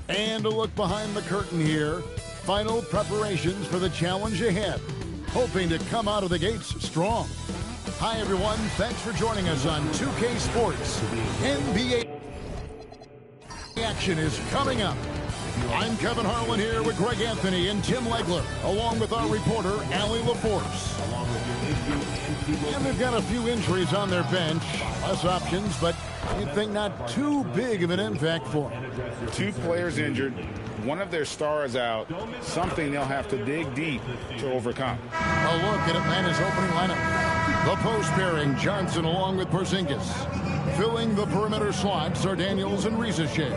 And a look behind the curtain here. Final preparations for the challenge ahead. Hoping to come out of the gates strong. Hi, everyone. Thanks for joining us on 2K Sports. NBA action is coming up. I'm Kevin Harlan here with Greg Anthony and Tim Legler, along with our reporter, Allie LaForce. And they've got a few injuries on their bench. Less options, but you'd think not too big of an impact for them. 2 players injured, one of their stars out, something they'll have to dig deep to overcome. A look at Atlanta's opening lineup. The post pairing, Johnson along with Porzingis. Filling the perimeter slots are Daniels and Rizachet.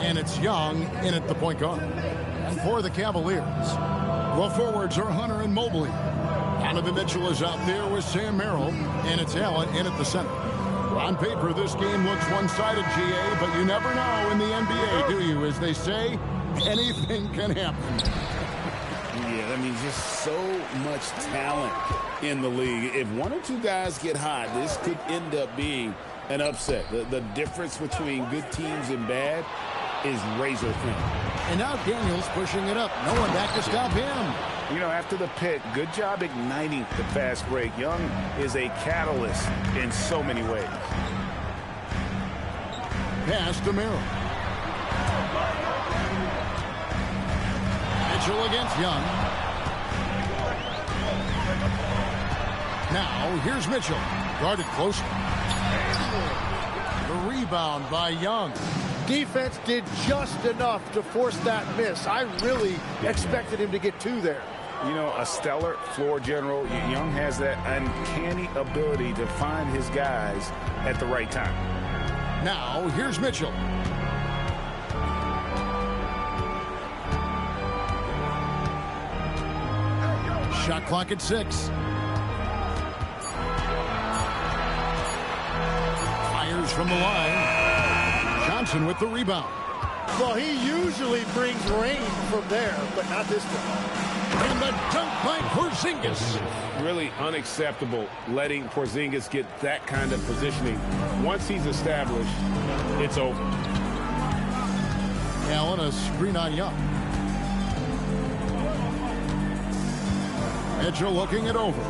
And it's Young in at the point guard. And for the Cavaliers, the forwards are Hunter and Mobley. Donovan Mitchell is out there with Sam Merrill, and it's Allen in at the center. On paper, this game looks one-sided, GA, but you never know in the NBA, do you? As they say, anything can happen. Yeah, I mean, just so much talent in the league. If one or two guys get hot, this could end up being an upset. The difference between good teams and bad is razor thin. And now Daniels pushing it up. No one back to stop him. You know, after the pick, good job igniting the fast break. Young is a catalyst in so many ways. Pass to Merrill. Mitchell against Young. Now, here's Mitchell. Guarded closely. The rebound by Young. Defense did just enough to force that miss. I really expected him to get 2 there. You know, a stellar floor general. Young has that uncanny ability to find his guys at the right time. Now, here's Mitchell. Shot clock at 6. Fires from the line. Johnson with the rebound. Well, he usually brings rain from there, but not this time. And the dunk by Porzingis. Really unacceptable letting Porzingis get that kind of positioning. Once he's established, it's over. Allen, a screen on Young. Mitchell looking it over.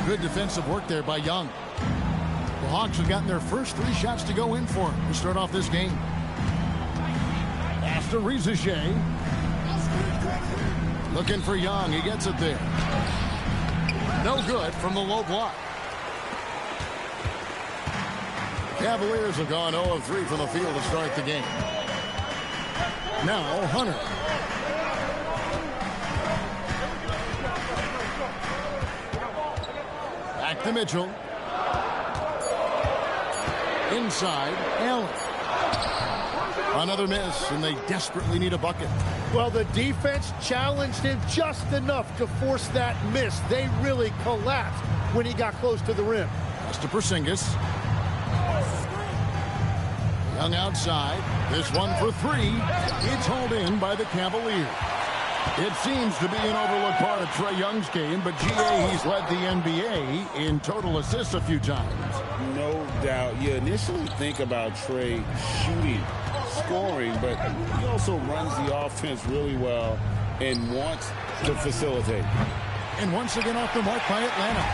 Good defensive work there by Young. The Hawks have gotten their first 3 shots to go in for him to start off this game. Pass to Rizachet. Looking for Young. He gets it there. No good from the low block. Cavaliers have gone 0 of 3 from the field to start the game. Now Hunter. Back to Mitchell. Inside, Allen. Another miss, and they desperately need a bucket. Well, the defense challenged him just enough to force that miss. They really collapsed when he got close to the rim. Pass to Porzingis. Young outside. This one for 3. It's hauled in by the Cavaliers. It seems to be an overlooked part of Trae Young's game, but GA, he's led the NBA in total assists a few times. No doubt. You initially think about Trae shooting, scoring, but he also runs the offense really well and wants to facilitate. And once again off the mark by Atlanta.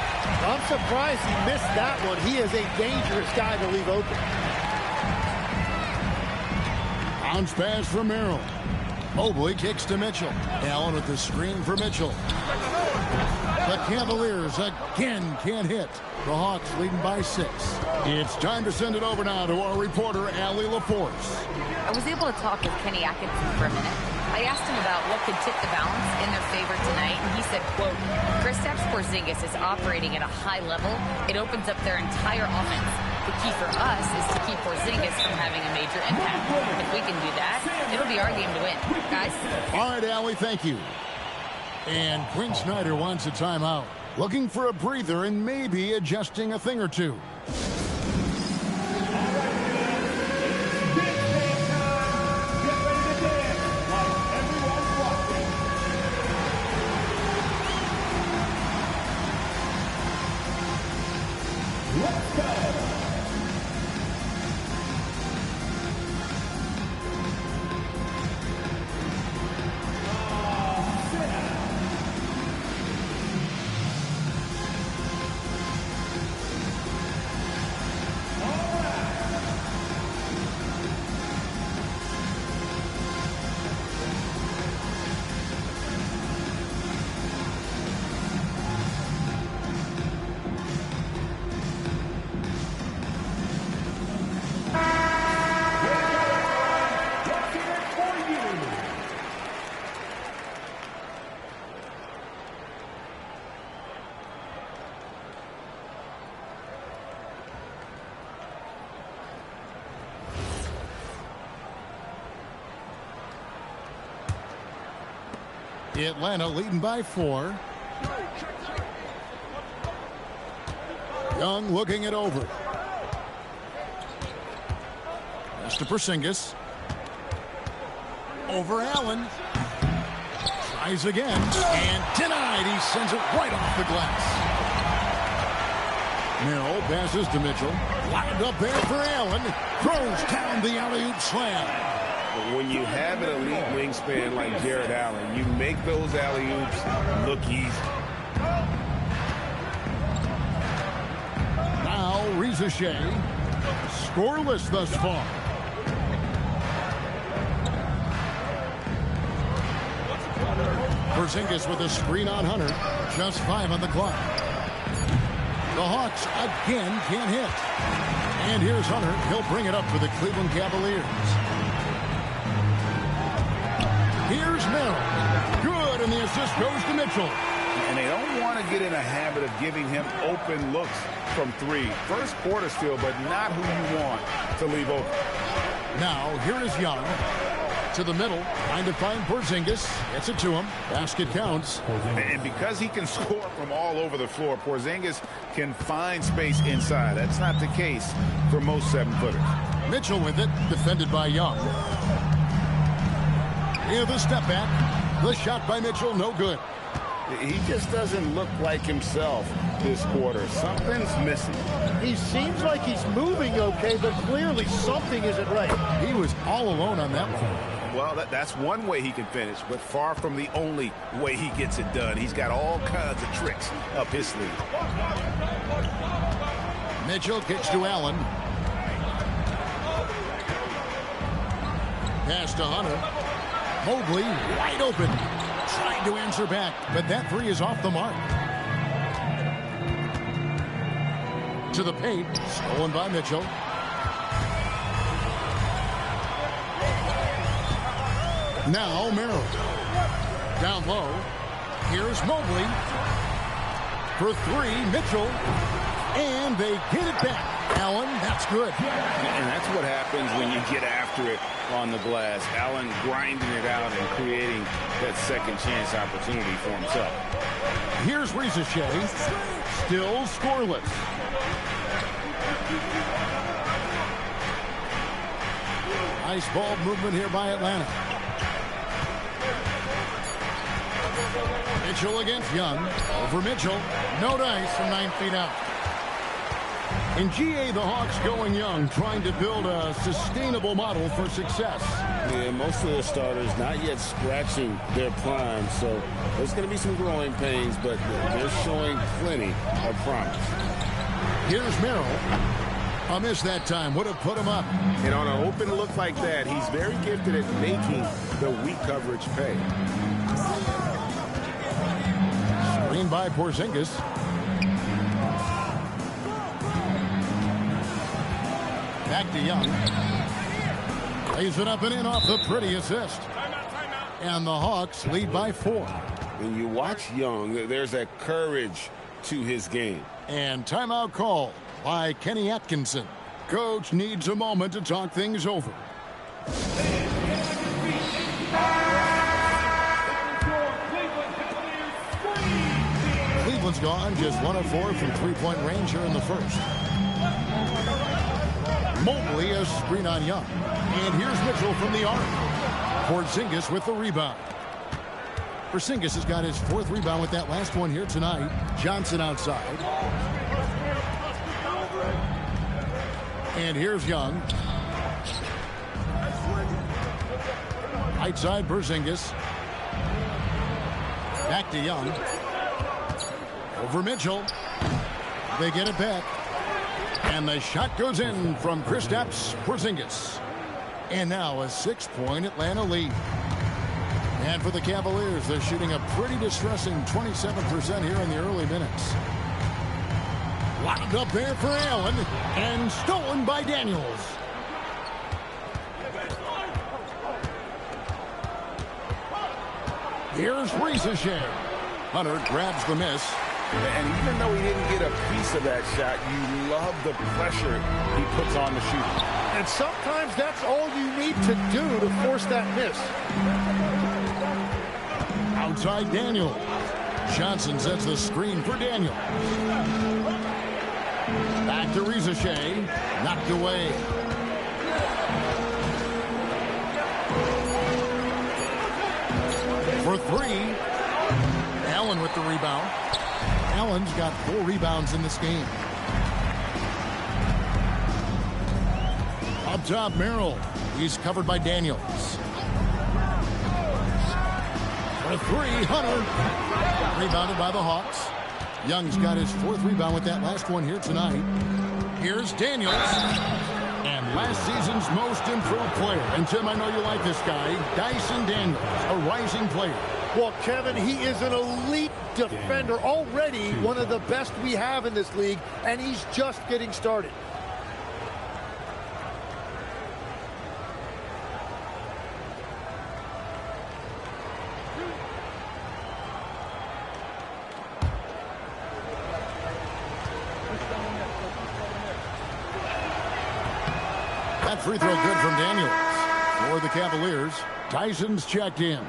I'm surprised he missed that one. He is a dangerous guy to leave open. Bounce pass from Merrill. Mobley kicks to Mitchell. Allen with the screen for Mitchell. The Cavaliers again can't hit. The Hawks leading by 6. It's time to send it over now to our reporter, Allie LaForce. I was able to talk with Kenny Atkinson for a minute. I asked him about what could tip the balance in their favor tonight, and he said, quote, Kristaps Porzingis is operating at a high level. It opens up their entire offense. The key for us is to keep Porzingis from having a major impact. If we can do that, it'll be our game to win. Guys? All right, Allie, thank you. And Quinn Snyder wants a timeout. Looking for a breather and maybe adjusting a thing or two. Atlanta leading by 4. Young looking it over. Pass to Porzingis. Over Allen. Tries again. And denied. He sends it right off the glass. Mill passes to Mitchell. Lined up there for Allen. Throws down the alley-oop slam. But when you have an elite wingspan like Jared Allen, you make those alley-oops look easy. Now Rizachet. Scoreless thus far. Porzingis with a screen on Hunter. Just 5 on the clock. The Hawks again can't hit. And here's Hunter. He'll bring it up for the Cleveland Cavaliers. Here's Merrill. Good, and the assist goes to Mitchell. And they don't want to get in a habit of giving him open looks from 3. First quarter still, but not who you want to leave open. Now, here is Young. To the middle, trying to find Porzingis. Gets it to him. Basket counts. And because he can score from all over the floor, Porzingis can find space inside. That's not the case for most 7-footers. Mitchell with it, defended by Young. Here the step back. The shot by Mitchell, no good. He just doesn't look like himself this quarter. Something's missing. He seems like he's moving okay, but clearly something isn't right. He was all alone on that one. Well, that's one way he can finish, but far from the only way he gets it done. He's got all kinds of tricks up his sleeve. Mitchell kicks to Allen. Pass to Hunter. Mobley wide open. Trying to answer back, but that 3 is off the mark. To the paint. Stolen by Mitchell. Now Merrill. Down low. Here's Mobley. For 3, Mitchell. And they get it back. Allen, that's good. And that's what happens when you get after it on the glass. Allen grinding it out and creating that second chance opportunity for himself. Here's Rizachet. Still scoreless. Nice ball movement here by Atlanta. Mitchell against Young. Over Mitchell. No dice from 9 feet out. In GA, the Hawks going young, trying to build a sustainable model for success. Yeah, most of the starters not yet scratching their prime, so there's going to be some growing pains, but they're showing plenty of promise. Here's Merrill. A miss that time. Would have put him up. And on an open look like that, he's very gifted at making the weak coverage pay. Screen by Porzingis. Back to Young. Lays it up and in off the pretty assist. And the Hawks lead by 4. When you watch Young, there's that courage to his game. And timeout call by Kenny Atkinson. Coach needs a moment to talk things over. Cleveland's gone just 1 of 4 from 3-point range here in the first. Mobley a screen on Young. And here's Mitchell from the arc. Porzingis with the rebound. Porzingis has got his 4th rebound with that last one here tonight. Johnson outside. And here's Young. Right side, Porzingis. Back to Young. Over Mitchell. They get it back. And the shot goes in from Kristaps Porzingis. And now a 6-point Atlanta lead. And for the Cavaliers, they're shooting a pretty distressing 27% here in the early minutes. Lined up there for Allen. And stolen by Daniels. Here's Rizachet. Hunter grabs the miss. And even though he didn't get a piece of that shot, you love the pressure he puts on the shooter. And sometimes that's all you need to do to force that miss. outside Daniel. Johnson sets the screen for Daniel. Back to Rizichet. Knocked away. For three. Allen with the rebound. Allen's got 4 rebounds in this game. Up top, Merrill. He's covered by Daniels. For three, Hunter. Rebounded by the Hawks. Young's got his 4th rebound with that last one here tonight. Here's Daniels. And last season's most improved player. And Tim, I know you like this guy. Dyson Daniels, a rising player. Well, Kevin, he is an elite defender, already one of the best we have in this league, and he's just getting started. That free throw good from Daniels. For the Cavaliers, Tyson's checked in.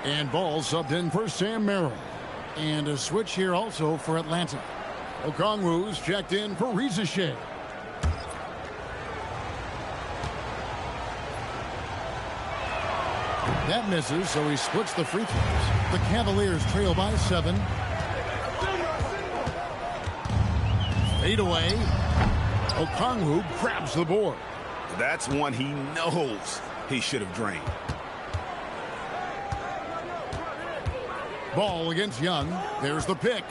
And Ball subbed in for Sam Merrill. And a switch here also for Atlanta. Okongwu's checked in for Rizichet. That misses, so he splits the free throws. The Cavaliers trail by 7. Fade away. Okongwu grabs the board. That's one he knows he should have drained. Ball against Young. There's the pick.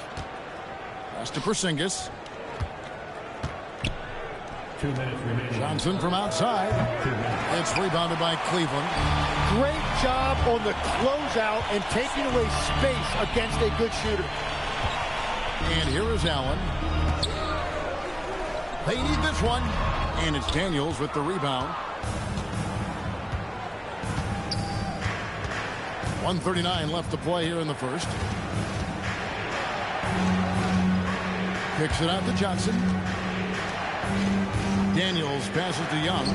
Pass to Porzingis. 2 minutes remaining. Johnson from outside. It's rebounded by Cleveland. Great job on the closeout and taking away space against a good shooter. And here is Allen. They need this one. And it's Daniels with the rebound. 1:39 left to play here in the first. Kicks it out to Johnson. Daniels passes to Young.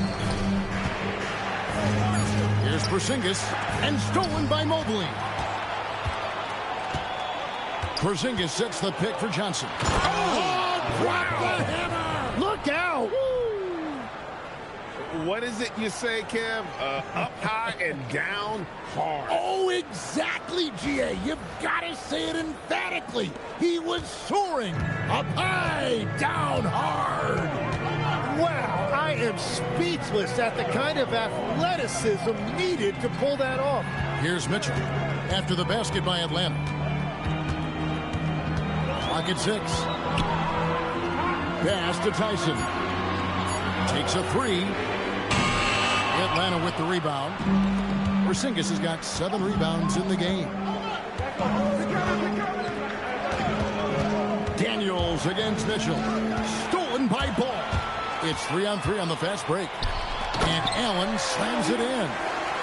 Here's Porzingis. And stolen by Mobley. Porzingis sets the pick for Johnson. Oh, drop the hammer! Look out! What is it you say, Kev? Up high and down hard. Oh, exactly, GA. You've got to say it emphatically. He was soaring. Up high, down hard. Wow, I am speechless at the kind of athleticism needed to pull that off. Here's Mitchell after the basket by Atlanta. Clock at 6. Pass to Tyson. Takes a 3. Atlanta with the rebound. Porzingis has got 7 rebounds in the game. Daniels against Mitchell. Stolen by Ball. It's 3-on-3 on the fast break. And Allen slams it in.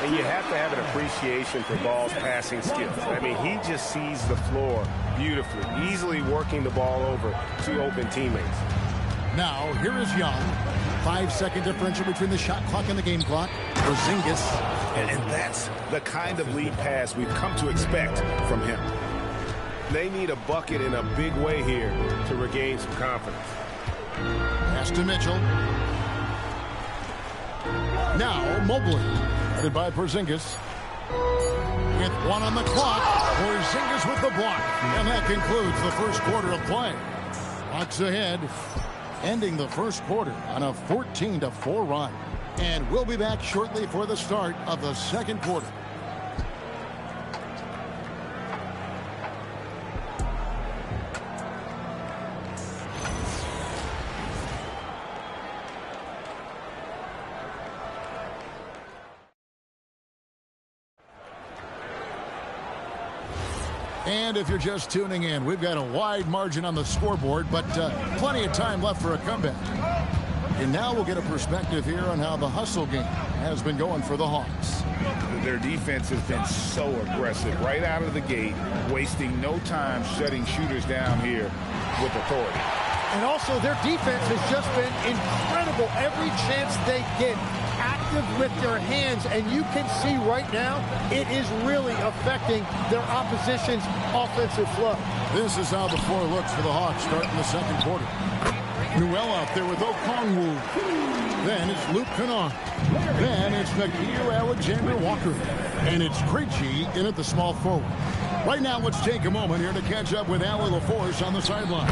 And you have to have an appreciation for Ball's passing skills. I mean, he just sees the floor beautifully, easily working the ball over to open teammates. Now, here is Young. 5-second differential between the shot clock and the game clock. Porzingis. And that's the kind of lead pass we've come to expect from him. They need a bucket in a big way here to regain some confidence. Pass to Mitchell. Now, Mobley. Headed by Porzingis. With 1 on the clock. Porzingis with the block. And that concludes the first quarter of play. Hawks ahead. Ending the first quarter on a 14-4 run. And we'll be back shortly for the start of the second quarter. And if you're just tuning in, we've got a wide margin on the scoreboard, but plenty of time left for a comeback. And now we'll get a perspective here on how the hustle game has been going for the Hawks. Their defense has been so aggressive right out of the gate, wasting no time shutting shooters down here with authority. And also, their defense has just been incredible. Every chance they get, active with their hands. And you can see right now, it is really affecting their opposition's offensive flow. This is how the floor looks for the Hawks starting the second quarter. Newell out there with Okongwu. Then it's Luke Kennard. Then it's Nickeil Alexander-Walker. And it's Krejci in at the small forward. Right now, let's take a moment here to catch up with Allie LaForce on the sideline.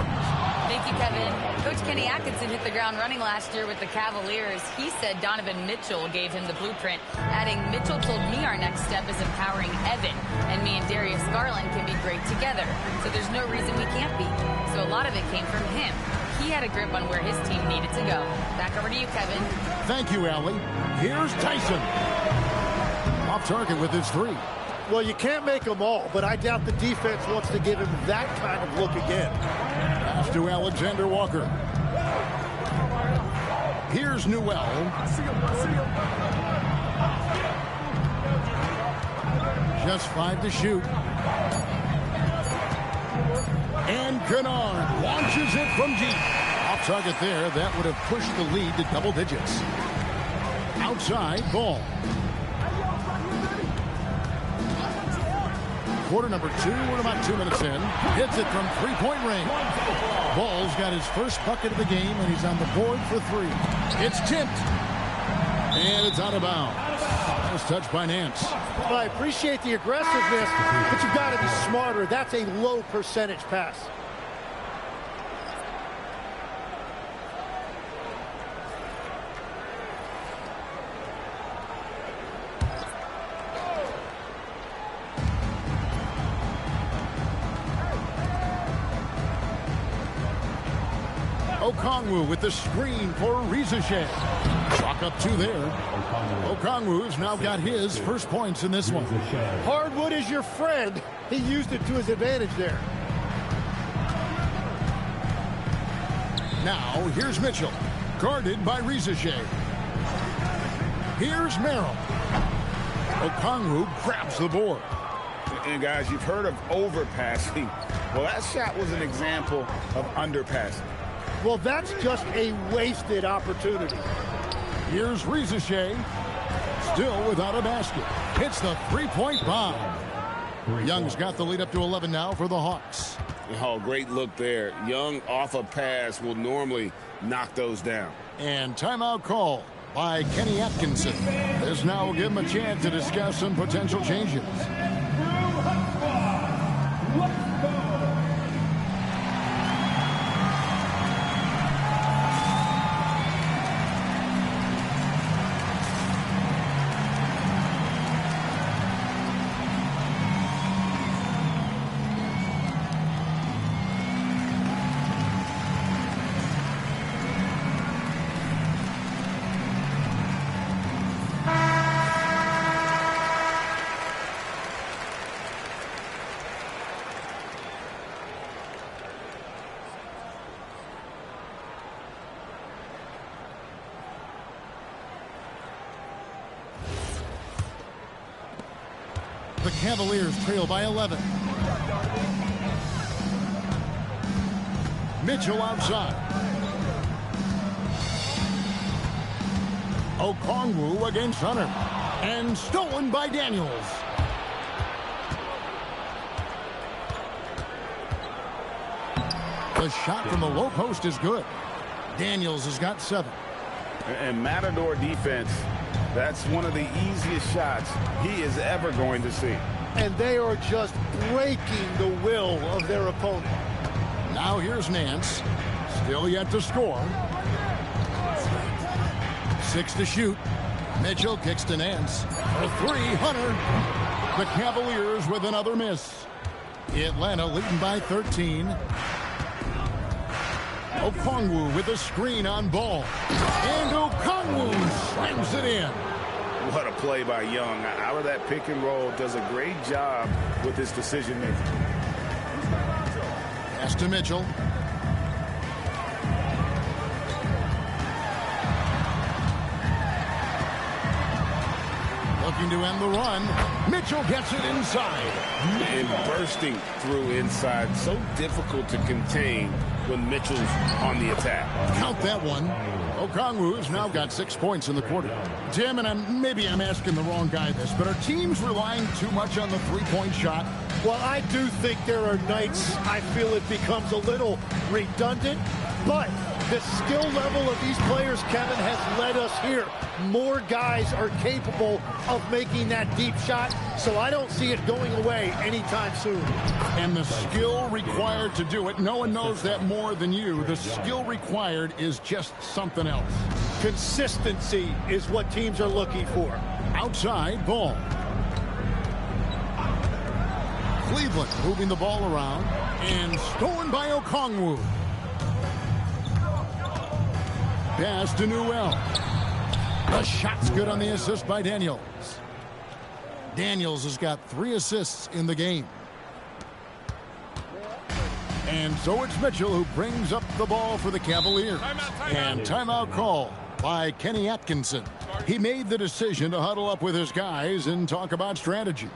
Thank you, Kevin. Coach Kenny Atkinson hit the ground running last year with the Cavaliers. He said Donovan Mitchell gave him the blueprint, adding, Mitchell told me our next step is empowering Evan, and me and Darius Garland can be great together. So there's no reason we can't be. So a lot of it came from him. He had a grip on where his team needed to go. Back over to you, Kevin. Thank you, Allie. Here's Tyson. Off target with his three. Well, you can't make them all, but I doubt the defense wants to give him that kind of look again. Pass to Alexander-Walker. Here's Newell. Just 5 to shoot. And Kennard launches it from deep. Off target there. That would have pushed the lead to double digits. Outside, Ball. Quarter number 2, we're about 2 minutes in. Hits it from three-point range. Ball's got his first bucket of the game, and he's on the board for 3. It's tipped. And it's out of bounds. Nice touch by Nance. Well, I appreciate the aggressiveness, but you've got to be smarter. That's a low percentage pass. Okongwu with the screen for Rizeshe. Clock up 2 there. Okongwu's now got his first points in this one. Hardwood is your friend. He used it to his advantage there. Now, here's Mitchell. Guarded by Rizeshe. Here's Merrill. Okongwu grabs the board. And guys, you've heard of overpassing. Well, that shot was an example of underpassing. Well, that's just a wasted opportunity. Here's Rizeshe. Still without a basket. Hits the three-point bomb. Young's got the lead up to 11 now for the Hawks. Oh, great look there. Young off a pass will normally knock those down. And timeout call by Kenny Atkinson. This now will give him a chance to discuss some potential changes. The Cavaliers trail by 11. Mitchell outside. Okongwu against Hunter. And stolen by Daniels. The shot from the low post is good. Daniels has got 7. And Matador defense, that's one of the easiest shots he is ever going to see. And they are just breaking the will of their opponent. Now here's Nance. Still yet to score. 6 to shoot. Mitchell kicks to Nance. For 3, Hunter. The Cavaliers with another miss. Atlanta leading by 13. Okongwu with a screen on Ball. And Okongwu slams it in. What a play by Young. Out of that pick and roll, does a great job with his decision making. Pass to Mitchell. Looking to end the run. Mitchell gets it inside. And bursting through inside. So difficult to contain when Mitchell's on the attack. Count that one. Okongwu's now got 6 points in the quarter. Tim, and maybe I'm asking the wrong guy this, but are teams relying too much on the three-point shot? Well, I do think there are nights I feel it becomes a little redundant, but the skill level of these players, Kevin, has led us here. More guys are capable of making that deep shot, so I don't see it going away anytime soon. And the skill required to do it, no one knows that more than you. The skill required is just something else. Consistency is what teams are looking for. Outside ball. Cleveland moving the ball around and stolen by Okongwu. Pass to Newell. The shot's good on the assist by Daniels. Daniels has got 3 assists in the game. And so it's Mitchell who brings up the ball for the Cavaliers. And timeout call by Kenny Atkinson. He made the decision to huddle up with his guys and talk about strategy.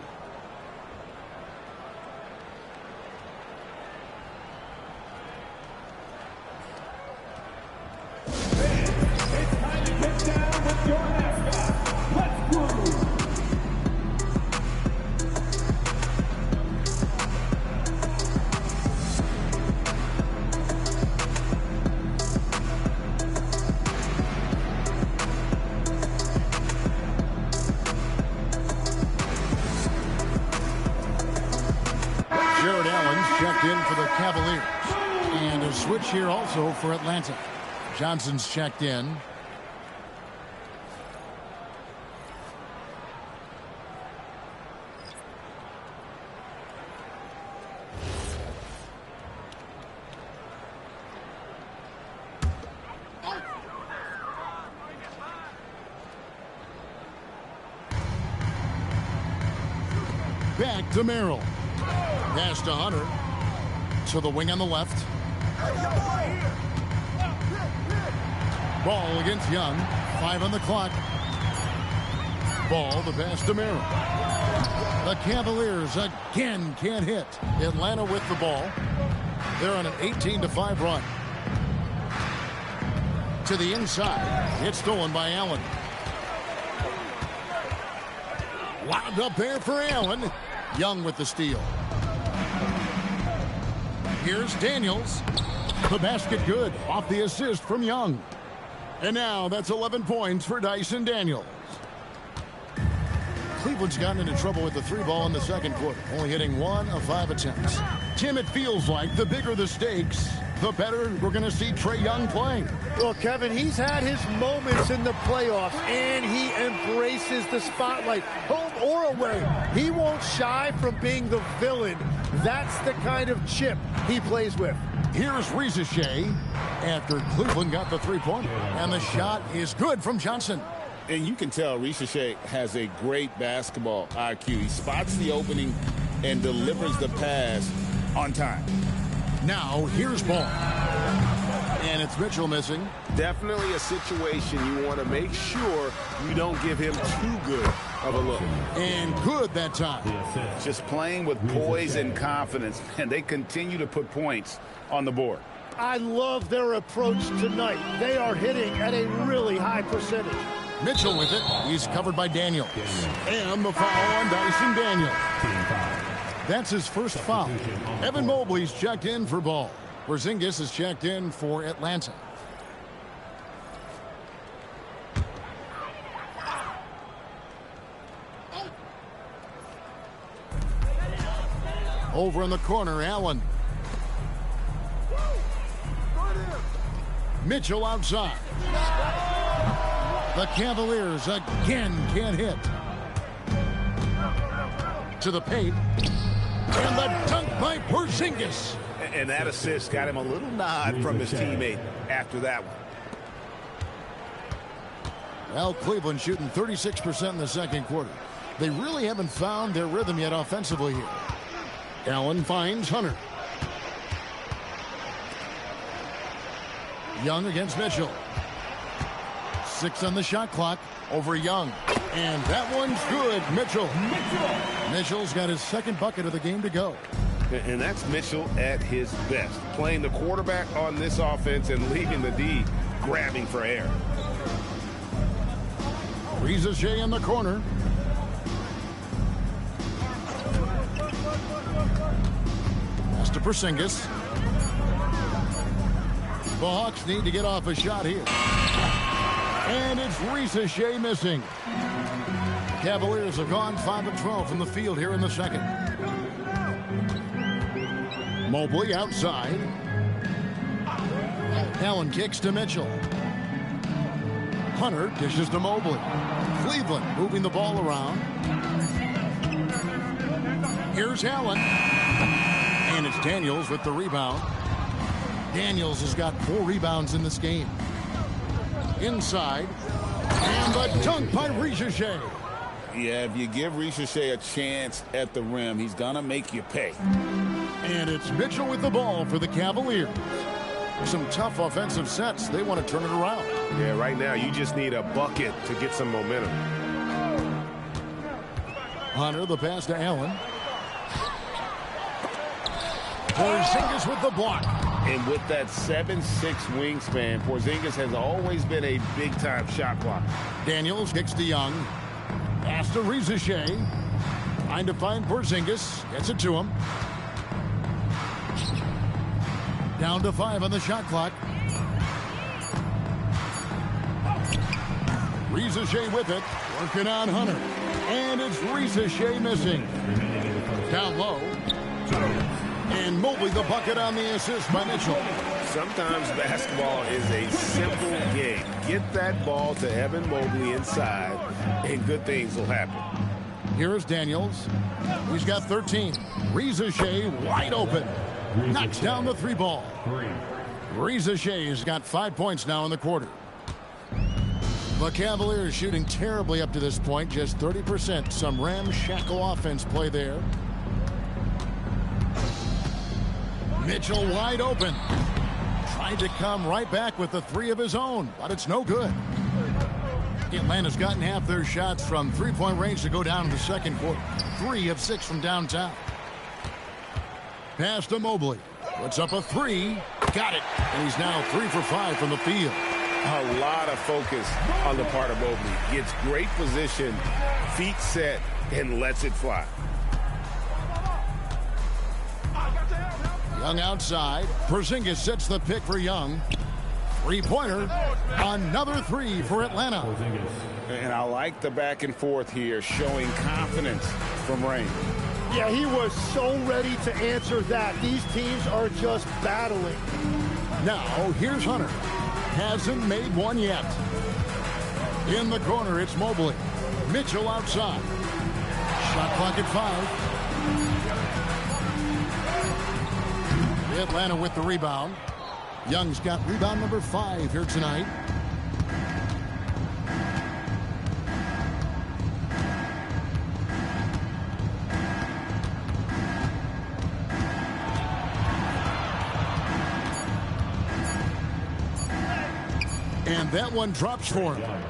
Cavaliers. And a switch here also for Atlanta. Johnson's checked in. Back to Merrill. Pass to Hunter. To the wing on the left. Ball against Young. 5 on the clock. Ball, the pass to Merrill. The Cavaliers again can't hit. Atlanta with the ball. They're on an 18-5 run. To the inside. It's stolen by Allen. Lobbed up there for Allen. Young with the steal. Here's Daniels. The basket good off the assist from Young. And now that's 11 points for Dyson Daniels. Cleveland's gotten into trouble with the 3 ball in the second quarter, only hitting 1 of 5 attempts. Tim, it feels like the bigger the stakes, the better we're going to see Trae Young playing. Well, Kevin, he's had his moments in the playoffs, and he embraces the spotlight, home or away. He won't shy from being the villain. That's the kind of chip he plays with. Here's Risache after Cleveland got the 3-pointer. And the shot is good from Johnson. And you can tell Risache has a great basketball IQ. He spots the opening and delivers the pass on time. Now here's Ball. And it's Mitchell missing. Definitely a situation you want to make sure you don't give him too good of a look. And good that time. Just playing with poise and confidence, and they continue to put points on the board. I love their approach tonight. They are hitting at a really high percentage. Mitchell with it. He's covered by Daniels. And the foul on Dyson Daniels. That's his first foul. Evan Mobley's checked in for Ball. Porzingis is checked in for Atlanta. Over in the corner, Allen. Mitchell outside. The Cavaliers again can't hit. To the paint. And the dunk by Porzingis. And that assist got him a little nod from his teammate after that one. Well, Cleveland shooting 36% in the second quarter. They really haven't found their rhythm yet offensively here. Allen finds Hunter. Young against Mitchell. 6 on the shot clock over Young. And that one's good. Mitchell's got his second bucket of the game to go. And that's Mitchell at his best, playing the quarterback on this offense and leaving the D grabbing for air. Riza in the corner. Pass to Porzingis. The Hawks need to get off a shot here. And it's Riza missing. Cavaliers have gone 5 of 12 from the field here in the second. Mobley outside. Allen kicks to Mitchell. Hunter dishes to Mobley. Cleveland moving the ball around. Here's Allen. And it's Daniels with the rebound. Daniels has got 4 rebounds in this game. Inside. And the dunk by Riza. Yeah, if you give Riza a chance at the rim, he's going to make you pay. And it's Mitchell with the ball for the Cavaliers. Some tough offensive sets. They want to turn it around. Yeah, right now you just need a bucket to get some momentum. Hunter, the pass to Allen. Porzingis with the block. And with that 7'6" wingspan, Porzingis has always been a big-time shot blocker. Daniels kicks to Young. Pass to Riza. Trying to find Porzingis. Gets it to him. Down to 5 on the shot clock. Riza with it. Working on Hunter. And it's Riza missing. Down low. And Mobley the bucket on the assist by Mitchell. Sometimes basketball is a simple game. Get that ball to Evan Mobley inside, and good things will happen. Here's Daniels. He's got 13. Riza wide open. Knocks down the 3 ball. Riza has got 5 points now in the quarter. The Cavaliers shooting terribly up to this point. Just 30%. Some ramshackle offense play there. Mitchell wide open. Tried to come right back with the 3 of his own, but it's no good. Atlanta's gotten half their shots from 3-point range to go down in the second quarter. 3 of 6 from downtown. Pass to Mobley. Puts up a 3. Got it. And he's now 3 for 5 from the field. A lot of focus on the part of Mobley. Gets great position, feet set, and lets it fly. Young outside. Porzingis sets the pick for Young. 3-pointer. Another 3 for Atlanta. And I like the back and forth here, showing confidence from Rain. Yeah, he was so ready to answer that. These teams are just battling. Now, here's Hunter. Hasn't made one yet. In the corner, it's Mobley. Mitchell outside. Shot clock at 5. Atlanta with the rebound. Young's got rebound number 5 here tonight. And that one drops for him.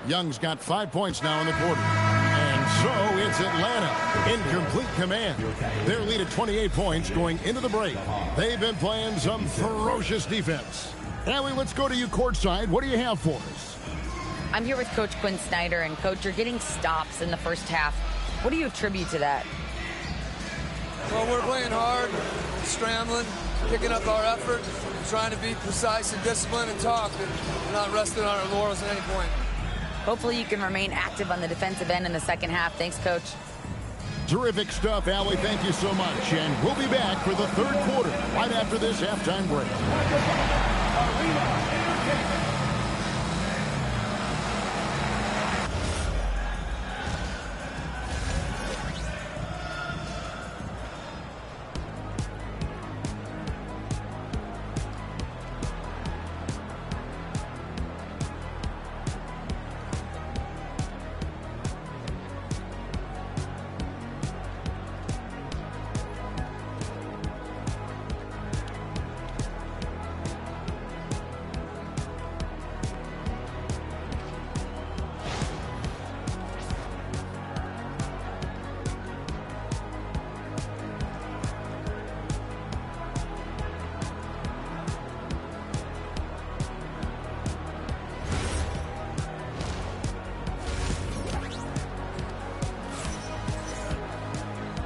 Young's got 5 points now in the quarter. And so it's Atlanta in complete command. Their lead at 28 points going into the break. They've been playing some ferocious defense. Allie, let's go to you courtside. What do you have for us? I'm here with Coach Quinn Snyder. And, Coach, you're getting stops in the first half. What do you attribute to that? Well, we're playing hard, scrambling, picking up our effort, trying to be precise and disciplined and talk, and not resting on our laurels at any point. Hopefully you can remain active on the defensive end in the second half. Thanks, Coach. Terrific stuff, Allie. Thank you so much. And we'll be back for the third quarter right after this halftime break.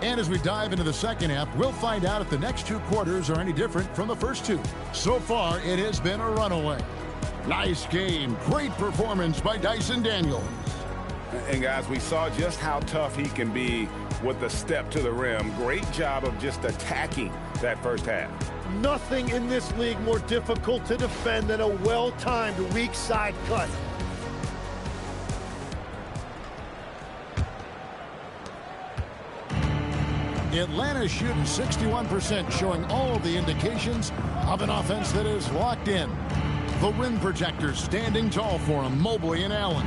And as we dive into the second half, we'll find out if the next two quarters are any different from the first two. So far, it has been a runaway. Nice game. Great performance by Dyson Daniels. And guys, we saw just how tough he can be with the step to the rim. Great job of just attacking that first half. Nothing in this league more difficult to defend than a well-timed weak side cut. Atlanta shooting 61%, showing all the indications of an offense that is locked in. The rim projectors standing tall for him, Mobley and Allen.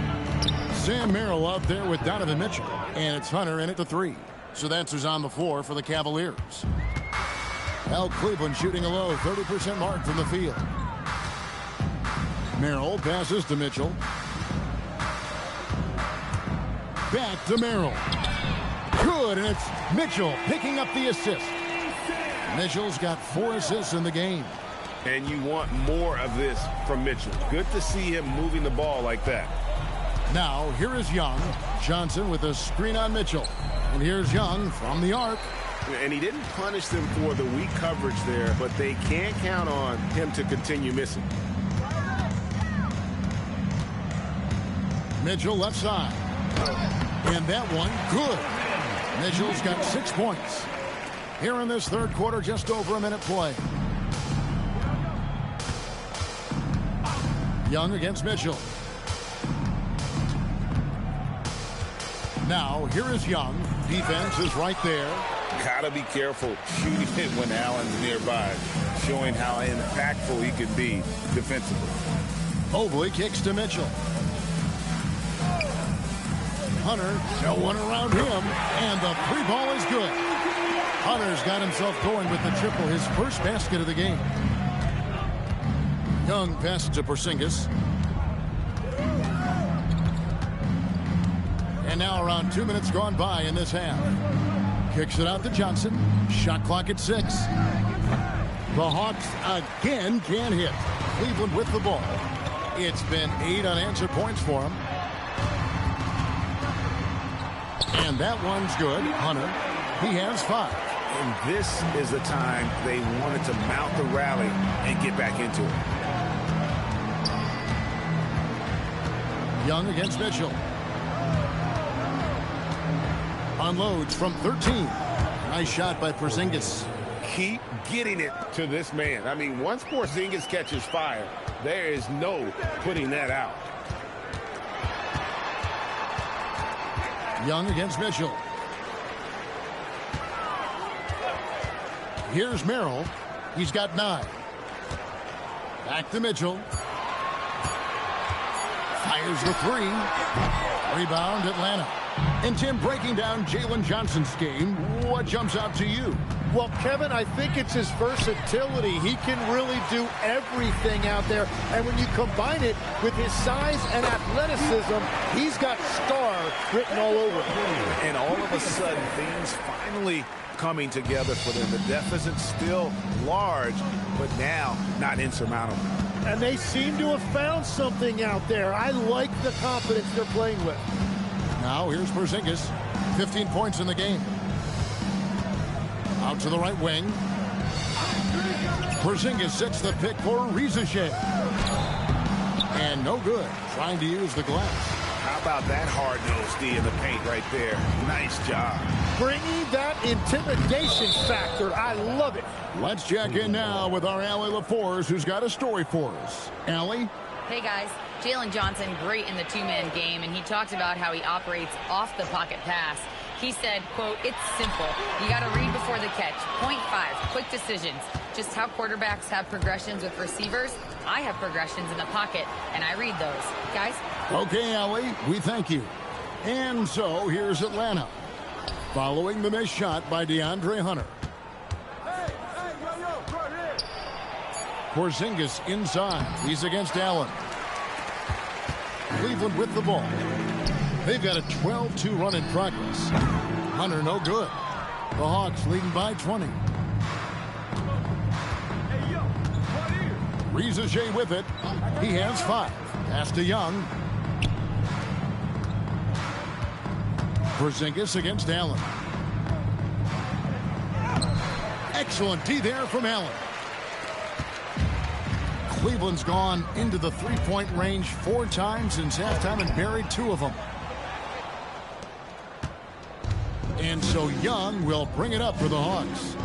Sam Merrill out there with Donovan Mitchell, and it's Hunter in at the three. So that's who's on the floor for the Cavaliers. Al Cleveland shooting a low 30% mark from the field. Merrill passes to Mitchell. Back to Merrill. Good, and it's Mitchell picking up the assist. Mitchell's got 4 assists in the game. And you want more of this from Mitchell. Good to see him moving the ball like that. Now, here is Young. Johnson with a screen on Mitchell. And here's Young from the arc. And he didn't punish them for the weak coverage there, but they can't count on him to continue missing. Mitchell left side. And that one, good. Mitchell's got 6 points. Here in this third quarter, just over a minute play. Young against Mitchell. Now, here is Young. Defense is right there. Gotta be careful shooting it when Allen's nearby, showing how impactful he can be defensively. Mobley kicks to Mitchell. Hunter, no one around him, and the three ball is good. Hunter's got himself going with the triple, his first basket of the game. Young passes to Porzingis. And now around 2 minutes gone by in this half. Kicks it out to Johnson. Shot clock at 6. The Hawks again can't hit. Cleveland with the ball. It's been 8 unanswered points for him. And that one's good. Hunter, he has 5. And this is the time they wanted to mount the rally and get back into it. Young against Mitchell. Unloads from 13. Nice shot by Porzingis. Keep getting it to this man. I mean, once Porzingis catches fire, there is no putting that out. Young against Mitchell. Here's Merrill. He's got 9. Back to Mitchell. Fires the 3. Rebound, Atlanta. And Tim, breaking down Jalen Johnson's game, what jumps out to you? Well, Kevin, I think it's his versatility. He can really do everything out there. And when you combine it with his size and athleticism, he's got star written all over him. And all of a sudden, things finally coming together for them. The deficit's still large, but now not insurmountable. And they seem to have found something out there. I like the confidence they're playing with. Now here's Porzingis. 15 points in the game. Out to the right wing. Porzingis sets the pick for Rizachet. And no good. Trying to use the glass. How about that hard-nosed D in the paint right there? Nice job. Bringing that intimidation factor. I love it. Let's check in now with our Allie LaForce, who's got a story for us. Allie? Hey, guys. Jalen Johnson, great in the two-man game, and he talked about how he operates off the pocket pass. He said, quote, "It's simple. You got to read before the catch. Point 5, quick decisions. Just how quarterbacks have progressions with receivers, I have progressions in the pocket, and I read those." Guys? Okay, Allie, we thank you. And so here's Atlanta. Following the missed shot by DeAndre Hunter. Porzingis inside. He's against Allen. Cleveland with the ball. They've got a 12-2 run in progress. Hunter no good. The Hawks leading by 20. Rizachet with it. He has 5. Pass to Young. Porzingis against Allen. Excellent D there from Allen. Cleveland's gone into the three-point range 4 times since halftime and buried 2 of them. And so Young will bring it up for the Hawks.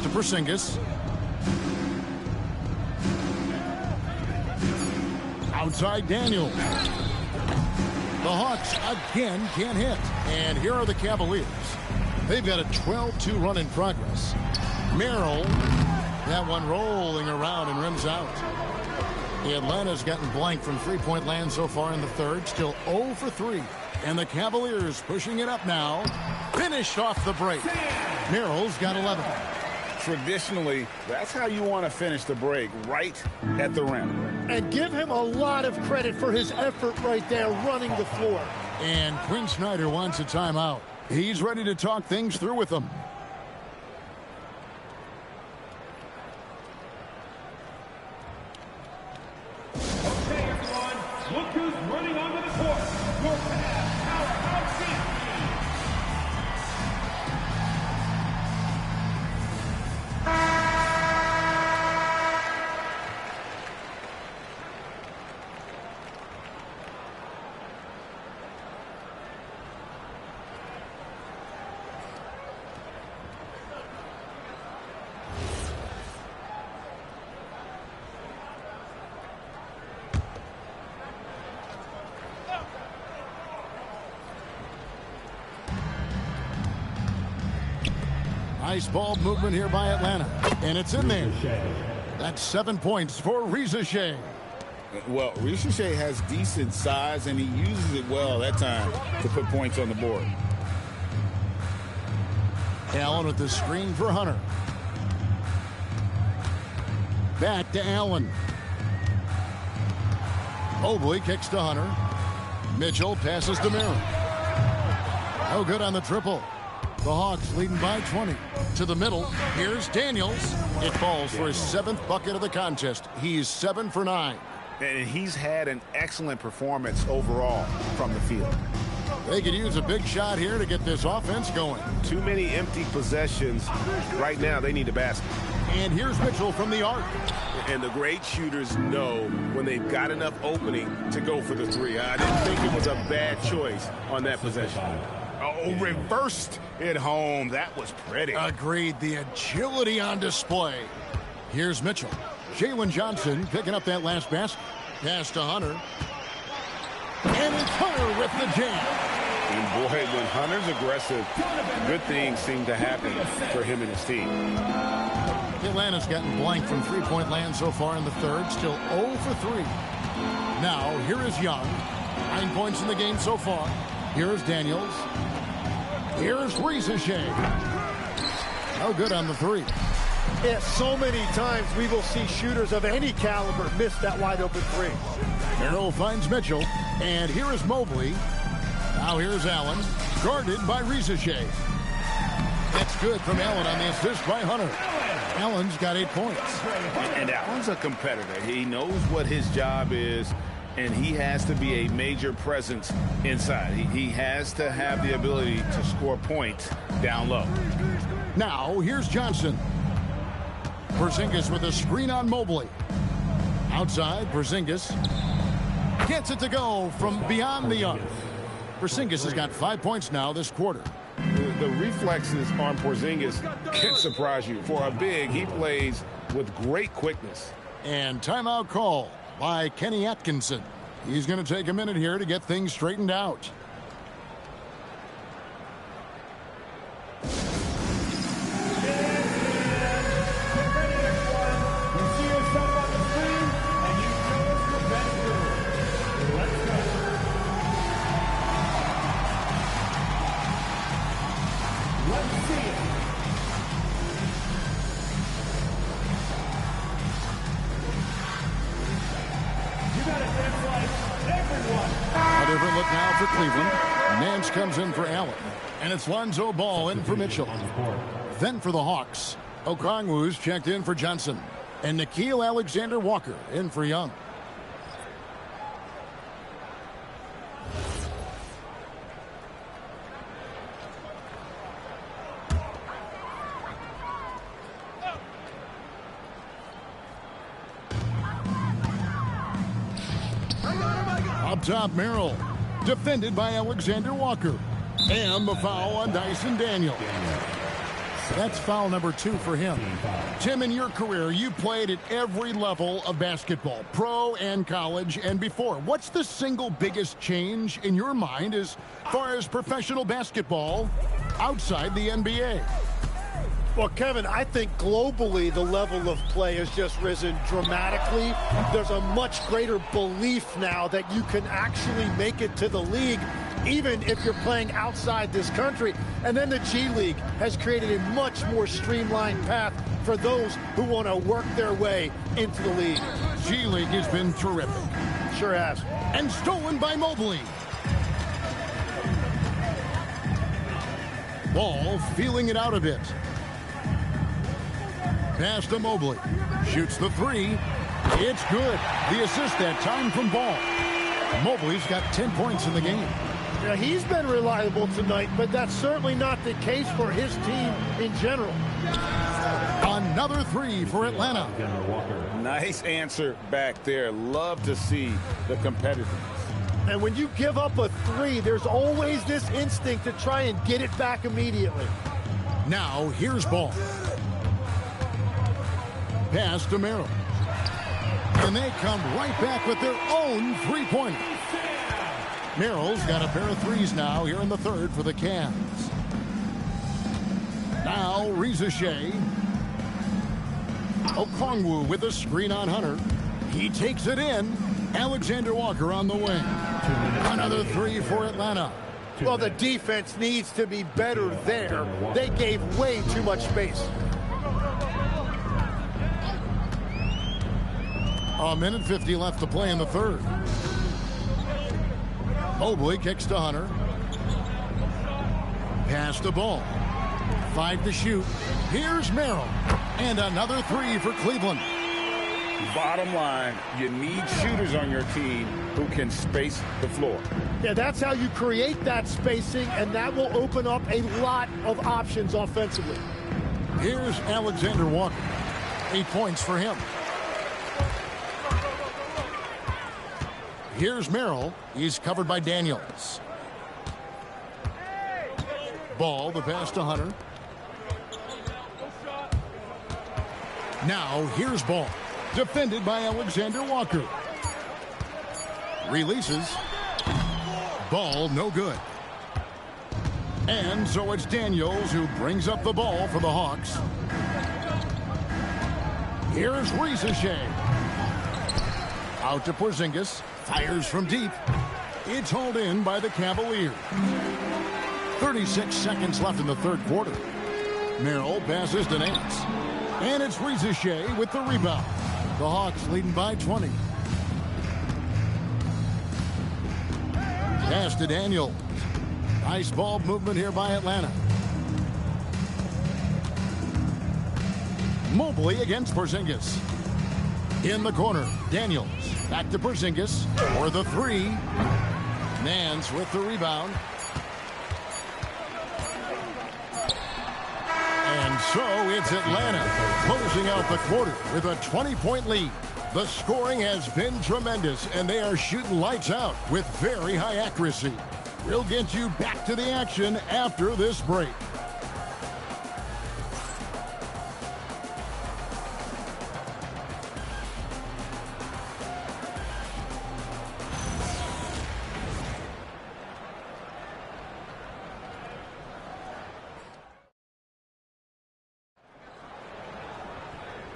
To Porzingis. Outside Daniels. The Hawks again can't hit. And here are the Cavaliers. They've got a 12-2 run in progress. Merrill, that one rolling around and rims out. Atlanta's gotten blank from three-point land so far in the third. Still 0 for 3. And the Cavaliers pushing it up now. Finished off the break. Merrill's got 11. Traditionally, that's how you want to finish the break, right at the rim. And give him a lot of credit for his effort right there running the floor. And Quinn Snyder wants a timeout. He's ready to talk things through with them. Okay, everyone. Look who's running onto the court. Your past powerhouse team. Nice ball movement here by Atlanta. And it's in there. That's 7 points for Rizachet. Well, Rizachet has decent size, and he uses it well that time to put points on the board. Allen with the screen for Hunter. Back to Allen. Mobley kicks to Hunter. Mitchell passes to Merrill. No good on the triple. The Hawks leading by 20. To the middle. Here's Daniels. It falls for his 7th bucket of the contest. He's 7 for 9. And he's had an excellent performance overall from the field. They could use a big shot here to get this offense going. Too many empty possessions. Right now, they need a basket. And here's Mitchell from the arc. And the great shooters know when they've got enough opening to go for the three. I didn't think it was a bad choice on that possession. Oh, reversed it home. That was pretty. Agreed. The agility on display. Here's Mitchell. Jalen Johnson picking up that last basket. Pass to Hunter. And it's Hunter with the jam. And boy, when Hunter's aggressive, good things seem to happen for him and his team. Atlanta's gotten blank from three-point land so far in the third. Still 0 for 3. Now, here is Young. 9 points in the game so far. Here's Daniels. Here's Rizachet. No good on the three. Yeah, so many times we will see shooters of any caliber miss that wide-open three. Merrill finds Mitchell. And here is Mobley. Now here's Allen. Guarded by Rizachet. That's good from Allen on the assist by Hunter. Allen's got 8 points. And Allen's a competitor. He knows what his job is, and he has to be a major presence inside. He has to have the ability to score points down low. Now, here's Johnson. Porzingis with a screen on Mobley. Outside, Porzingis gets it to go from beyond the arc. Porzingis has got 5 points now this quarter. The reflexes on Porzingis can surprise you. For a big, he plays with great quickness. And timeout call by Kenny Atkinson. He's going to take a minute here to get things straightened out. A different look now for Cleveland. Nance comes in for Allen. And it's Lonzo Ball in for Mitchell. Then for the Hawks, Okongwu's checked in for Johnson. And Nickeil Alexander-Walker in for Young. Up top, Merrill. Defended by Alexander Walker. And the foul on Dyson Daniels. That's foul number 2 for him. Tim, in your career, you played at every level of basketball, pro and college and before. What's the single biggest change in your mind as far as professional basketball outside the NBA? Well, Kevin, I think globally the level of play has just risen dramatically. There's a much greater belief now that you can actually make it to the league, even if you're playing outside this country. And then the G League has created a much more streamlined path for those who want to work their way into the league. G League has been terrific. Sure has. And stolen by Mobley. Ball feeling it out a bit. Pass to Mobley. Shoots the 3. It's good. The assist that time from Ball. Mobley's got 10 points in the game. Yeah, he's been reliable tonight, but that's certainly not the case for his team in general. Another 3 for Atlanta. Nice answer back there. Love to see the competitiveness. And when you give up a 3, there's always this instinct to try and get it back immediately. Now, here's Ball. Pass to Merrill. And they come right back with their own three-pointer. Merrill's got a pair of threes now here in the third for the Cavs. Now, Reza Shea. Okongwu with a screen on Hunter. He takes it in. Alexander Walker on the wing. Another 3 for Atlanta. Well, the defense needs to be better there. They gave way too much space. A minute 50 left to play in the third. Mobley kicks to Hunter. Pass the ball. 5 to shoot. Here's Merrill. And another 3 for Cleveland. Bottom line, you need shooters on your team who can space the floor. Yeah, that's how you create that spacing, and that will open up a lot of options offensively. Here's Alexander Walker. 8 points for him. Here's Merrill. He's covered by Daniels. Ball, the pass to Hunter. Now, here's Ball. Defended by Alexander Walker. Releases. Ball, no good. And so it's Daniels who brings up the ball for the Hawks. Here's Reza Shea. Out to Porzingis. Fires from deep. It's hauled in by the Cavaliers. 36 seconds left in the third quarter. Merrill passes to Nance. And it's Reza Shea with the rebound. The Hawks leading by 20. Pass to Daniels. Nice ball movement here by Atlanta. Mobley against Porzingis. In the corner, Daniels. Back to Porzingis for the 3. Nance with the rebound. And so it's Atlanta closing out the quarter with a 20-point lead. The scoring has been tremendous, and they are shooting lights out with very high accuracy. We'll get you back to the action after this break.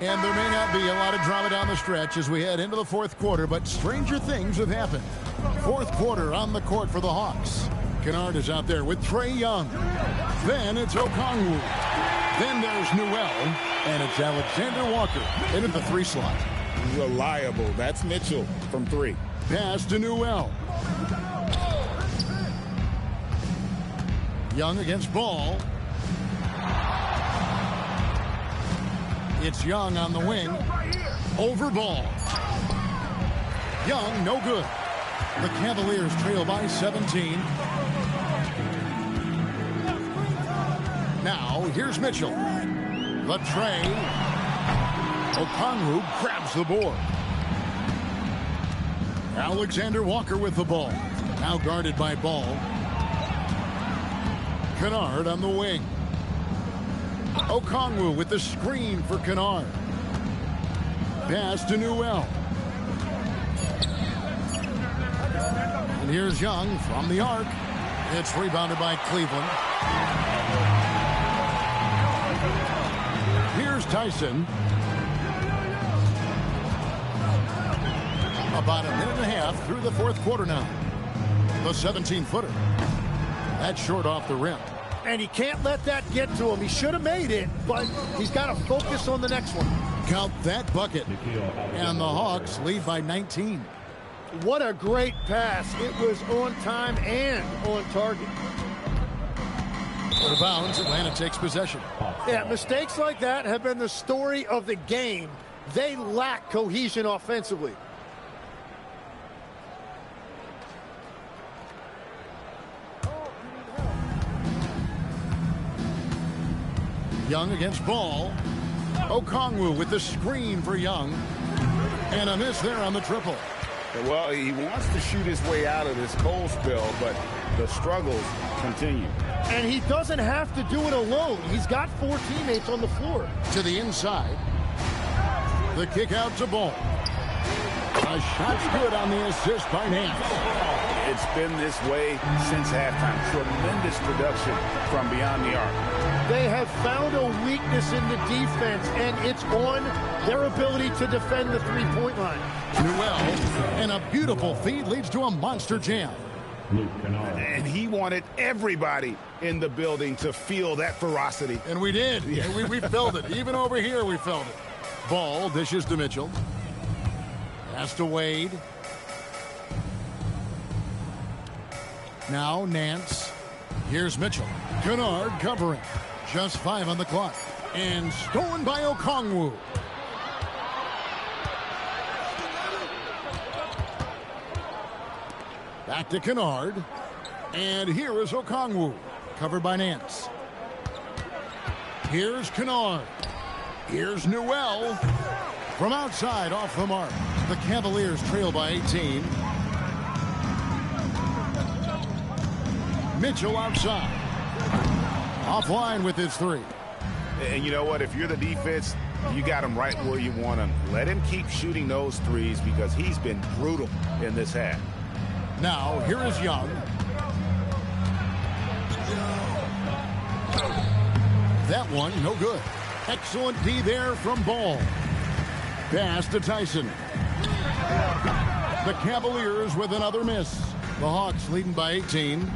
And there may not be a lot of drama down the stretch as we head into the fourth quarter, but stranger things have happened. Fourth quarter on the court for the Hawks. Kennard is out there with Trae Young. Then it's Okongwu. Then there's Newell. And it's Alexander Walker in at the 3 slot. Reliable. That's Mitchell from 3. Pass to Newell. Young against Ball. It's Young on the wing. Over Ball. Young, no good. The Cavaliers trail by 17. Now, here's Mitchell. The tray. Okongwu grabs the board. Alexander Walker with the ball. Now guarded by Ball. Kennard on the wing. Okongwu with the screen for Kennard. Pass to Newell. And here's Young from the arc. It's rebounded by Cleveland. Here's Tyson. About a minute and a half through the fourth quarter now. The 17-footer. That's short off the rim. And he can't let that get to him. He should have made it, but he's got to focus on the next one. Count that bucket. And the Hawks lead by 19. What a great pass. It was on time and on target. Out of bounds, Atlanta takes possession. Yeah, mistakes like that have been the story of the game. They lack cohesion offensively. Young against Ball. Okongwu with the screen for Young. And a miss there on the triple. Well, he wants to shoot his way out of this cold spell, but the struggles continue. And he doesn't have to do it alone. He's got 4 teammates on the floor. To the inside. The kick out to Ball. A shot's good on the assist by Nance. It's been this way since halftime. Tremendous production from beyond the arc. They have found a weakness in the defense, and it's on their ability to defend the three-point line. Newell, and a beautiful feed leads to a monster jam. And he wanted everybody in the building to feel that ferocity. And we did. Yeah. We felt it. Even over here, we felt it. Ball dishes to Mitchell. Pass to Wade. Now Nance. Here's Mitchell. Kennard covering. Just 5 on the clock. And stolen by Okongwu. Back to Kennard. And here is Okongwu. Covered by Nance. Here's Kennard. Here's Newell. From outside, off the mark. The Cavaliers trail by 18. Mitchell outside. Offline with his 3. And you know what? If you're the defense, you got him right where you want him. Let him keep shooting those threes because he's been brutal in this half. Now, here is Young. That one, no good. Excellent D there from Ball. Pass to Tyson. The Cavaliers with another miss. The Hawks leading by 18.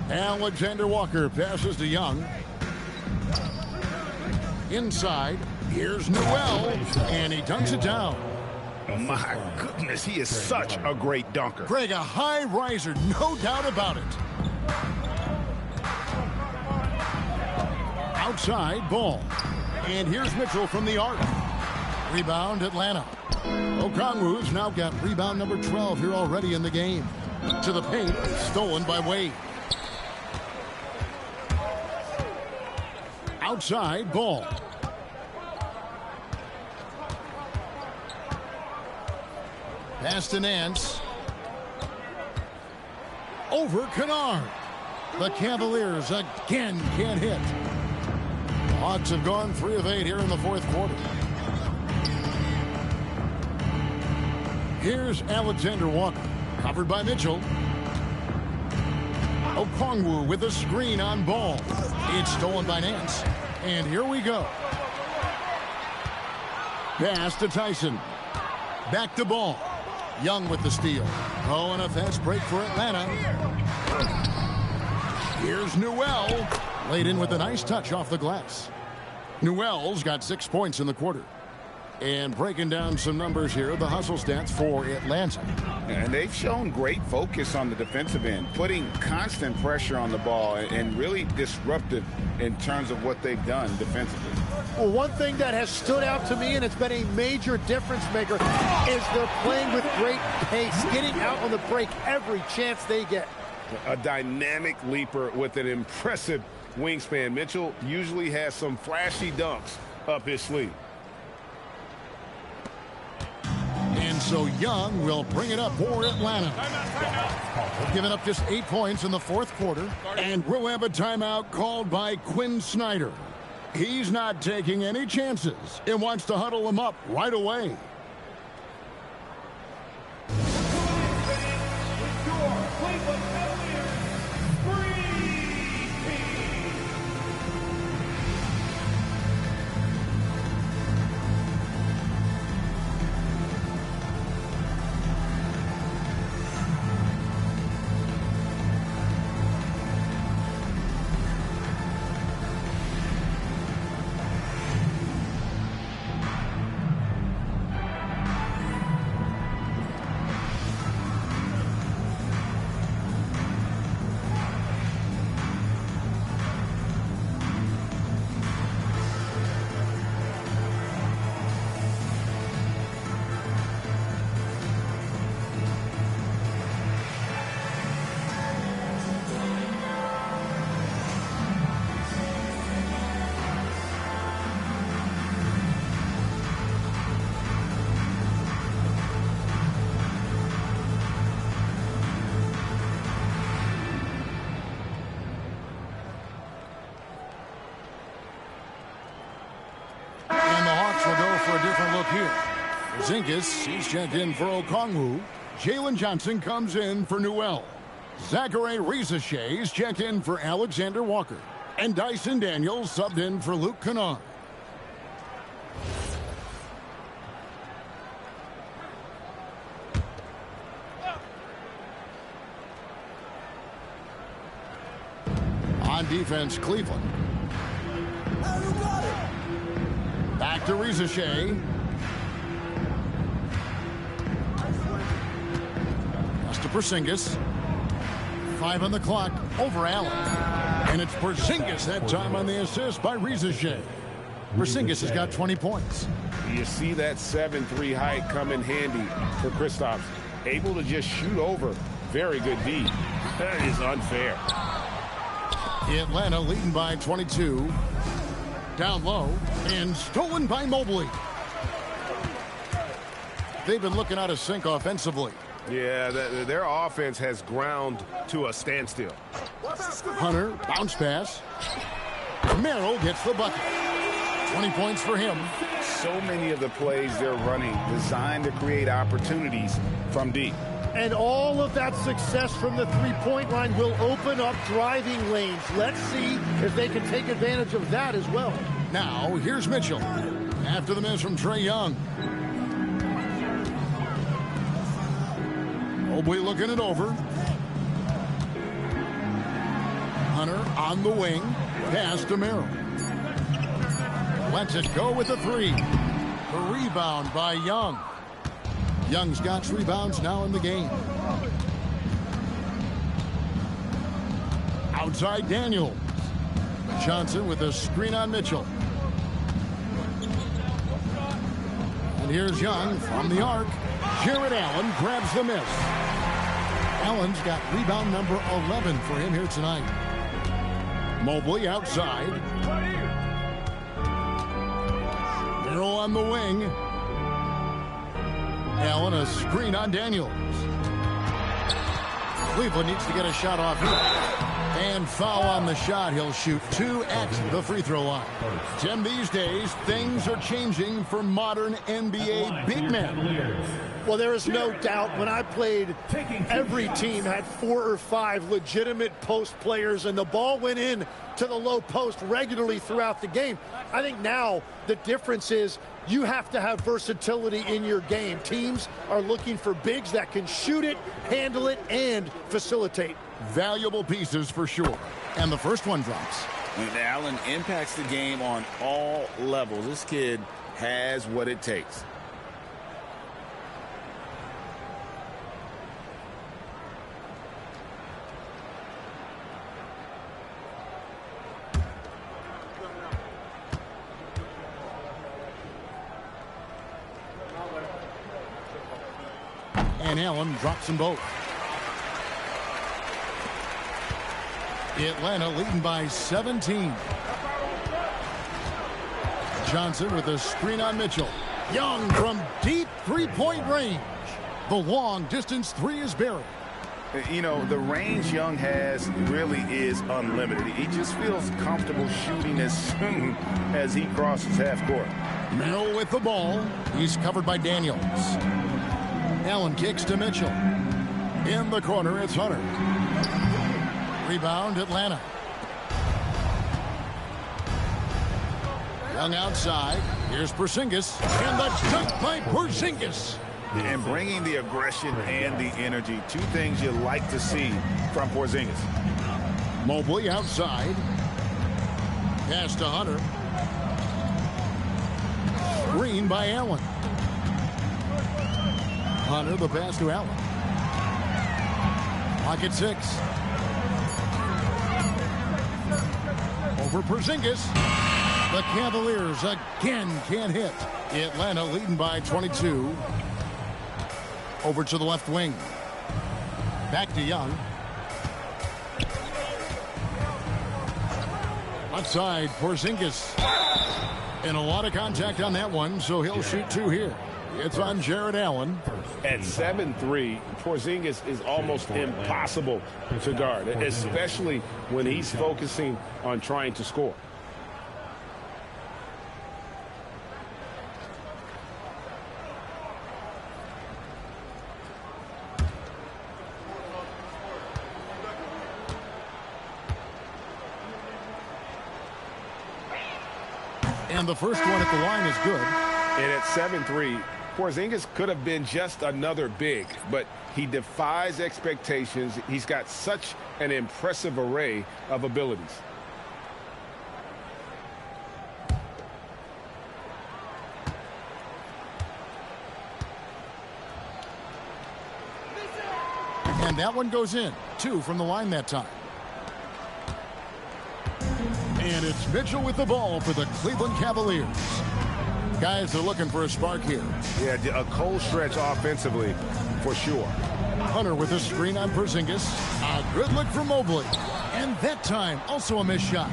Alexander Walker passes to Young. Inside, here's Newell, and he dunks it down. My goodness, he is such a great dunker. Greg, a high riser, no doubt about it. Outside, Ball. And here's Mitchell from the arc. Rebound, Atlanta. Okongwu's now got rebound number 12 here already in the game. To the paint, stolen by Wade. Outside, Ball. Pass to Nance. Over Kennard. The Cavaliers again can't hit. The Hawks have gone 3 of 8 here in the fourth quarter. Here's Alexander Walker. Covered by Mitchell. Okongwu with a screen on Ball. It's stolen by Nance. And here we go. Pass to Tyson. Back to Ball. Young with the steal. Oh, and a fast break for Atlanta. Here's Newell. Laid in with a nice touch off the glass. Newell's got 6 points in the quarter. And breaking down some numbers here, the hustle stats for Atlanta. And they've shown great focus on the defensive end, putting constant pressure on the ball and really disruptive in terms of what they've done defensively. Well, one thing that has stood out to me, and it's been a major difference maker, is they're playing with great pace, getting out on the break every chance they get. A dynamic leaper with an impressive wingspan. Mitchell usually has some flashy dunks up his sleeve. So Young will bring it up for Atlanta. They've given up just 8 points in the fourth quarter. And we'll have a timeout called by Quinn Snyder. He's not taking any chances and wants to huddle them up right away. Porzingis, he's checked in for Okongwu. Jalen Johnson comes in for Newell. Zachary Risache is checked in for Alexander Walker. And Dyson Daniels subbed in for Luke Kennard. On defense, Cleveland. Back to Risache. To Porzingis. 5 on the clock over Allen. And it's Porzingis that time on the assist by Risache. Porzingis has got 20 points. You see that 7-3 height come in handy for Kristaps. Able to just shoot over. Very good D. That is unfair. Atlanta leading by 22. Down low and stolen by Mobley. They've been looking out of sync offensively. Yeah, their offense has ground to a standstill. Hunter, bounce pass. Merrill gets the bucket. 20 points for him. So many of the plays they're running designed to create opportunities from deep. And all of that success from the three-point line will open up driving lanes. Let's see if they can take advantage of that as well. Now, here's Mitchell. After the miss from Trae Young. Mobley looking it over. Hunter on the wing. Pass to Merrill. Lets it go with the three. The rebound by Young. Young's got 3 rebounds now in the game. Outside Daniels. Johnson with a screen on Mitchell. And here's Young from the arc. Jared Allen grabs the miss. Allen's got rebound number 11 for him here tonight. Mobley outside. Merrill on the wing. Allen a screen on Daniels. Cleveland needs to get a shot off here. And foul on the shot. He'll shoot 2 at the free throw line. Tim, these days, things are changing for modern NBA big men. Well, there is no doubt when I played, every team had 4 or 5 legitimate post players, and the ball went in to the low post regularly throughout the game. I think now the difference is you have to have versatility in your game. Teams are looking for bigs that can shoot it, handle it, and facilitate. Valuable pieces for sure. And the first one drops. And Allen impacts the game on all levels. This kid has what it takes. And Allen drops them both. Atlanta leading by 17. Johnson with a screen on Mitchell. Young from deep three-point range. The long-distance three is buried. You know, the range Young has really is unlimited. He just feels comfortable shooting as soon as he crosses half court. Merrill with the ball. He's covered by Daniels. Allen kicks to Mitchell. In the corner, it's Hunter. Rebound, Atlanta. Young outside. Here's Porzingis. And the dunk by Porzingis. And bringing the aggression and the energy, two things you like to see from Porzingis. Mobley outside. Pass to Hunter. Screen by Allen. Hunter, the pass to Allen. Clock at 6. Over Porzingis. The Cavaliers again can't hit. Atlanta leading by 22. Over to the left wing. Back to Young. Outside, Porzingis. And a lot of contact on that one, so he'll shoot 2 here. It's on Jared Allen. At 7'3", Porzingis is almost impossible to guard, especially when he's focusing on trying to score. And the first one at the line is good. And at 7'3", Porzingis could have been just another big, but he defies expectations. He's got such an impressive array of abilities. And that one goes in. 2 from the line that time. And it's Mitchell with the ball for the Cleveland Cavaliers. Guys are looking for a spark here. Yeah, a cold stretch offensively for sure. Hunter with a screen on Porzingis. A good look for Mobley. And that time, also a missed shot.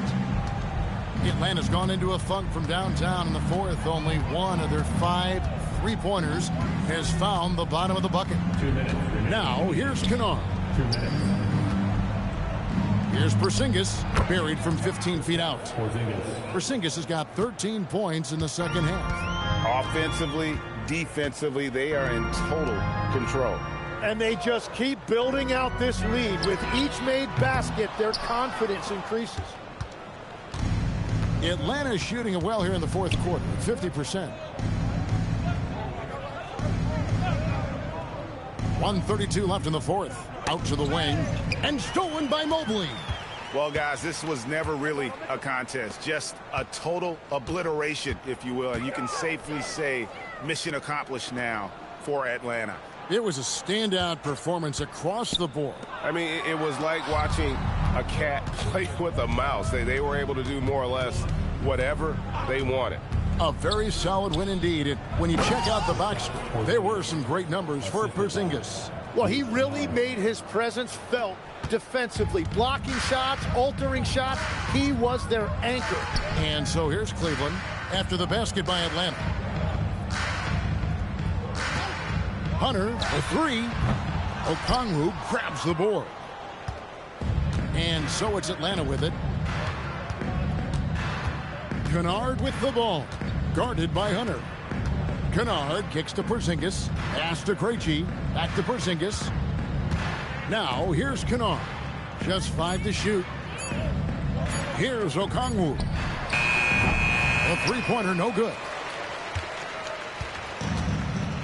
Atlanta's gone into a funk from downtown in the fourth. Only one of their 5 3-pointers has found the bottom of the bucket. 2 minutes. Now, here's Kennard. 2 minutes. Here's Porzingis, buried from 15 feet out. Porzingis. Porzingis has got 13 points in the second half. Offensively, defensively, they are in total control. And they just keep building out this lead. With each made basket, their confidence increases. Atlanta's shooting it well here in the fourth quarter, 50%. 1:32 left in the fourth. Out to the wing and stolen by Mobley. Well, guys, this was never really a contest, just a total obliteration, if you will. And you can safely say mission accomplished now for Atlanta. It was a standout performance across the board. I mean, it was like watching a cat play with a mouse. They were able to do more or less whatever they wanted. A very solid win indeed. And when you check out the box score, there were some great numbers for Porzingis. Well, he really made his presence felt defensively. Blocking shots, altering shots. He was their anchor. And so here's Cleveland after the basket by Atlanta. Hunter, a 3. Okongwu grabs the board. And so it's Atlanta with it. Kennard with the ball. Guarded by Hunter. Kennard kicks to Porzingis. Pass to Krejci. Back to Porzingis. Now here's Kennard. Just 5 to shoot. Here's Okongwu. A 3-pointer, no good.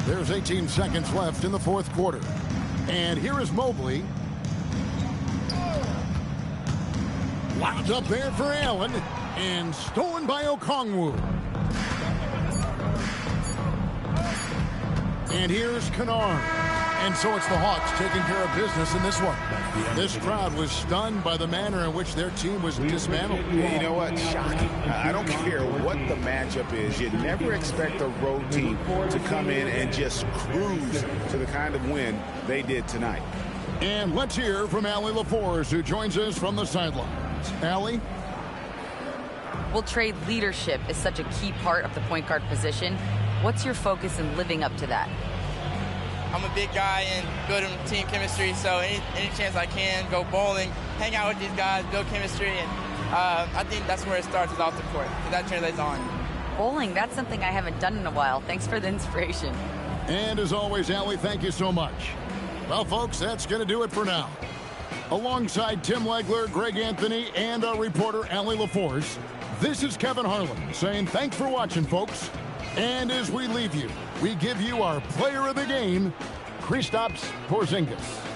There's 18 seconds left in the fourth quarter. And here is Mobley. Locked up there for Allen. And stolen by Okongwu. And here's Kennard. And so it's the Hawks taking care of business in this one. This crowd was stunned by the manner in which their team was dismantled. You know what? Shocking. I don't care what the matchup is. You never expect a road team to come in and just cruise to the kind of win they did tonight. And let's hear from Allie LaForce, who joins us from the sidelines. Allie? Well, Trey, leadership is such a key part of the point guard position. What's your focus in living up to that? I'm a big guy and building team chemistry, so any chance I can, go bowling, hang out with these guys, build chemistry, and I think that's where it starts is off the court, because that translates on. Bowling, that's something I haven't done in a while. Thanks for the inspiration. And as always, Allie, thank you so much. Well, folks, that's going to do it for now. Alongside Tim Legler, Greg Anthony, and our reporter, Allie LaForce, this is Kevin Harlan saying thanks for watching, folks. And as we leave you, we give you our player of the game, Kristaps Porzingis.